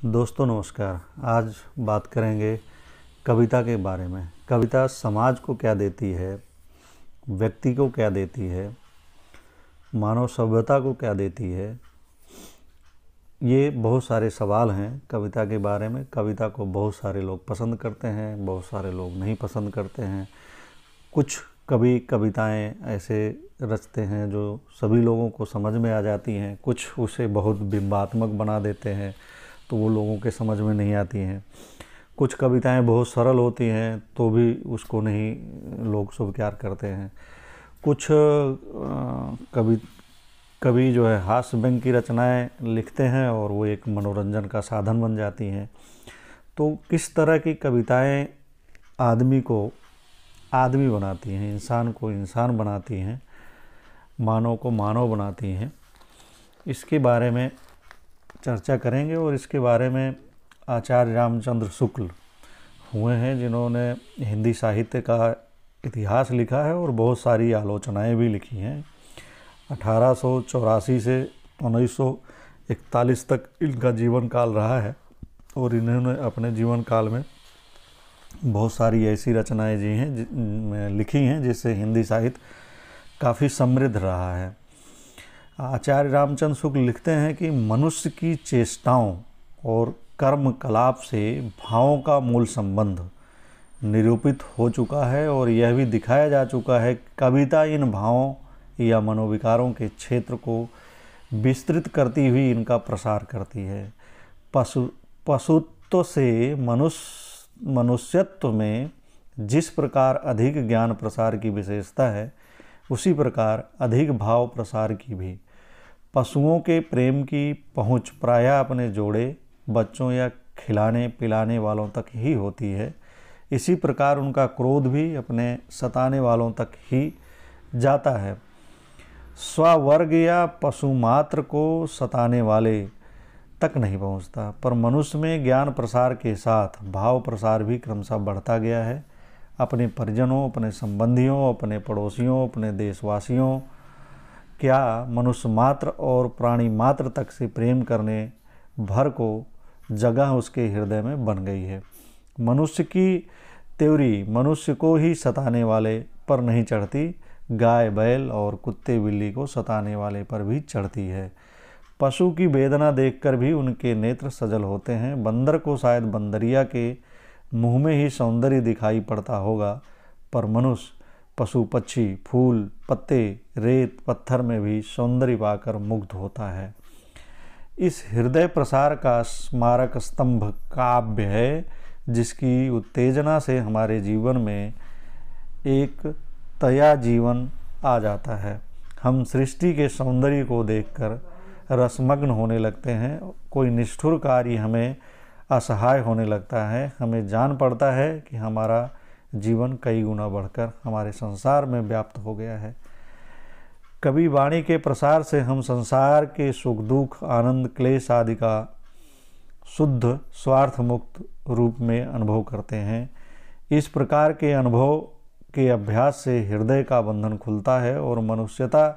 दोस्तों नमस्कार। आज बात करेंगे कविता के बारे में। कविता समाज को क्या देती है, व्यक्ति को क्या देती है, मानव सभ्यता को क्या देती है। ये बहुत सारे सवाल हैं कविता के बारे में। कविता को बहुत सारे लोग पसंद करते हैं, बहुत सारे लोग नहीं पसंद करते हैं। कुछ कवि कविताएं ऐसे रचते हैं जो सभी लोगों को समझ में आ जाती हैं, कुछ उसे बहुत बिंबात्मक बना देते हैं तो वो लोगों के समझ में नहीं आती हैं। कुछ कविताएं बहुत सरल होती हैं तो भी उसको नहीं लोग स्वीकार करते हैं। कुछ कवि जो है हास्य व्यंग्य की रचनाएं लिखते हैं और वो एक मनोरंजन का साधन बन जाती हैं। तो किस तरह की कविताएं आदमी को आदमी बनाती हैं, इंसान को इंसान बनाती हैं, मानव को मानव बनाती हैं, इसके बारे में चर्चा करेंगे। और इसके बारे में आचार्य रामचंद्र शुक्ल हुए हैं जिन्होंने हिंदी साहित्य का इतिहास लिखा है और बहुत सारी आलोचनाएं भी लिखी हैं। 1884 से 1941 तक इनका जीवन काल रहा है और इन्होंने अपने जीवन काल में बहुत सारी ऐसी रचनाएं लिखी हैं जिससे हिंदी साहित्य काफ़ी समृद्ध रहा है। आचार्य रामचंद्र शुक्ल लिखते हैं कि मनुष्य की चेष्टाओं और कर्म कलाप से भावों का मूल संबंध निरूपित हो चुका है और यह भी दिखाया जा चुका है कि कविता इन भावों या मनोविकारों के क्षेत्र को विस्तृत करती हुई इनका प्रसार करती है। पशुत्व से मनुष्यत्व में जिस प्रकार अधिक ज्ञान प्रसार की विशेषता है, उसी प्रकार अधिक भाव प्रसार की भी। पशुओं के प्रेम की पहुँच प्रायः अपने जोड़े, बच्चों या खिलाने पिलाने वालों तक ही होती है। इसी प्रकार उनका क्रोध भी अपने सताने वालों तक ही जाता है। स्ववर्ग या पशु मात्र को सताने वाले तक नहीं पहुंचता। पर मनुष्य में ज्ञान प्रसार के साथ भाव प्रसार भी क्रमशः बढ़ता गया है। अपने परिजनों, अपने संबंधियों, अपने पड़ोसियों, अपने देशवासियों, क्या मनुष्य मात्र और प्राणी मात्र तक से प्रेम करने भर को जगह उसके हृदय में बन गई है। मनुष्य की त्योरी मनुष्य को ही सताने वाले पर नहीं चढ़ती, गाय बैल और कुत्ते बिल्ली को सताने वाले पर भी चढ़ती है। पशु की वेदना देखकर भी उनके नेत्र सजल होते हैं। बंदर को शायद बंदरिया के मुंह में ही सौंदर्य दिखाई पड़ता होगा, पर मनुष्य पशु पक्षी फूल पत्ते रेत पत्थर में भी सौंदर्य पाकर मुग्ध होता है। इस हृदय प्रसार का स्मारक स्तंभ काव्य है जिसकी उत्तेजना से हमारे जीवन में एक तया जीवन आ जाता है। हम सृष्टि के सौंदर्य को देखकर रसमग्न होने लगते हैं। कोई निष्ठुर कार्य हमें असहाय होने लगता है। हमें जान पड़ता है कि हमारा जीवन कई गुना बढ़कर हमारे संसार में व्याप्त हो गया है। कवि वाणी के प्रसार से हम संसार के सुख दुख आनंद क्लेश आदि का शुद्ध स्वार्थ मुक्त रूप में अनुभव करते हैं। इस प्रकार के अनुभव के अभ्यास से हृदय का बंधन खुलता है और मनुष्यता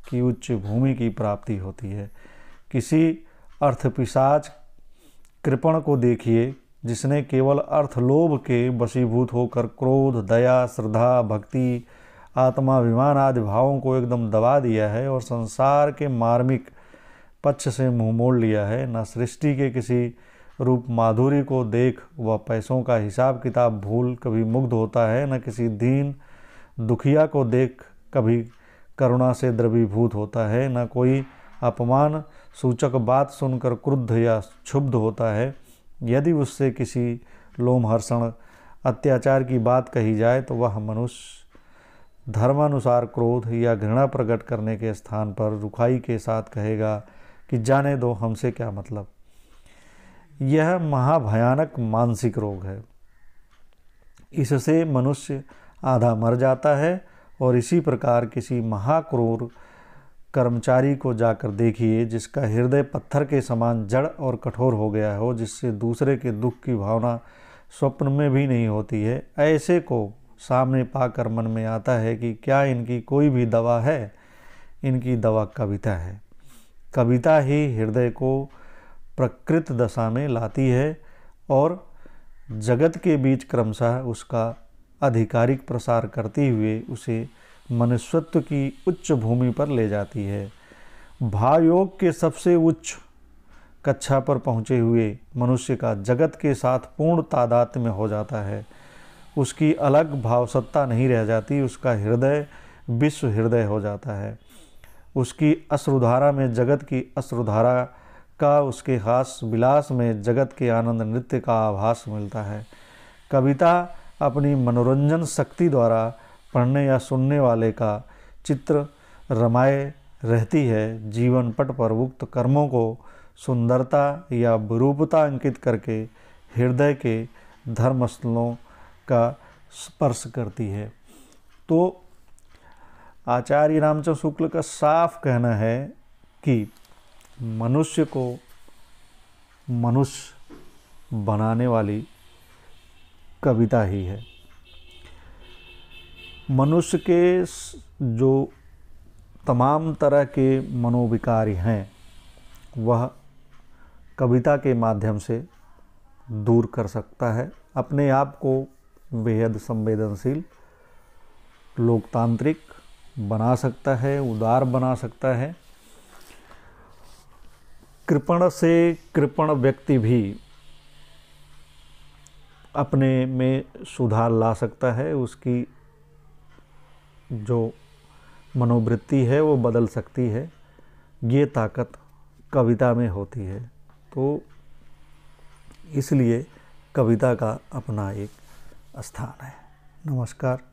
की उच्च भूमि की प्राप्ति होती है। किसी अर्थपिशाच कृपण को देखिए जिसने केवल अर्थलोभ के वशीभूत होकर क्रोध, दया, श्रद्धा, भक्ति, आत्माभिमान आदि भावों को एकदम दबा दिया है और संसार के मार्मिक पक्ष से मुंह मोड़ लिया है। न सृष्टि के किसी रूप माधुर्य को देख वह पैसों का हिसाब किताब भूल कभी मुग्ध होता है, न किसी दीन दुखिया को देख कभी करुणा से द्रवीभूत होता है, न कोई अपमान सूचक बात सुनकर क्रुद्ध या क्षुब्ध होता है। यदि उससे किसी लोमहर्षण अत्याचार की बात कही जाए तो वह मनुष्य धर्मानुसार क्रोध या घृणा प्रकट करने के स्थान पर रुखाई के साथ कहेगा कि जाने दो, हमसे क्या मतलब। यह महाभयानक मानसिक रोग है। इससे मनुष्य आधा मर जाता है। और इसी प्रकार किसी महाक्रूर कर्मचारी को जाकर देखिए जिसका हृदय पत्थर के समान जड़ और कठोर हो गया हो, जिससे दूसरे के दुख की भावना स्वप्न में भी नहीं होती है। ऐसे को सामने पाकर मन में आता है कि क्या इनकी कोई भी दवा है। इनकी दवा कविता है। कविता ही हृदय को प्रकृत दशा में लाती है और जगत के बीच क्रमशः उसका आधिकारिक प्रसार करते हुए उसे मनुष्यत्व की उच्च भूमि पर ले जाती है। भाव योग के सबसे उच्च कक्षा पर पहुँचे हुए मनुष्य का जगत के साथ पूर्ण तादात्म्य में हो जाता है। उसकी अलग भाव सत्ता नहीं रह जाती, उसका हृदय विश्व हृदय हो जाता है। उसकी अश्रुधारा में जगत की अश्रुधारा का, उसके हास विलास में जगत के आनंद नृत्य का आभास मिलता है। कविता अपनी मनोरंजन शक्ति द्वारा पढ़ने या सुनने वाले का चित्र रमाए रहती है। जीवन पट पर उक्त कर्मों को सुंदरता या विरूपता अंकित करके हृदय के धर्मस्थलों का स्पर्श करती है। तो आचार्य रामचंद्र शुक्ल का साफ कहना है कि मनुष्य को मनुष्य बनाने वाली कविता ही है। मनुष्य के जो तमाम तरह के मनोविकारी हैं वह कविता के माध्यम से दूर कर सकता है। अपने आप को बेहद संवेदनशील, लोकतांत्रिक बना सकता है, उदार बना सकता है। कृपण से कृपण व्यक्ति भी अपने में सुधार ला सकता है। उसकी जो मनोवृत्ति है वो बदल सकती है। ये ताकत कविता में होती है। तो इसलिए कविता का अपना एक स्थान है। नमस्कार।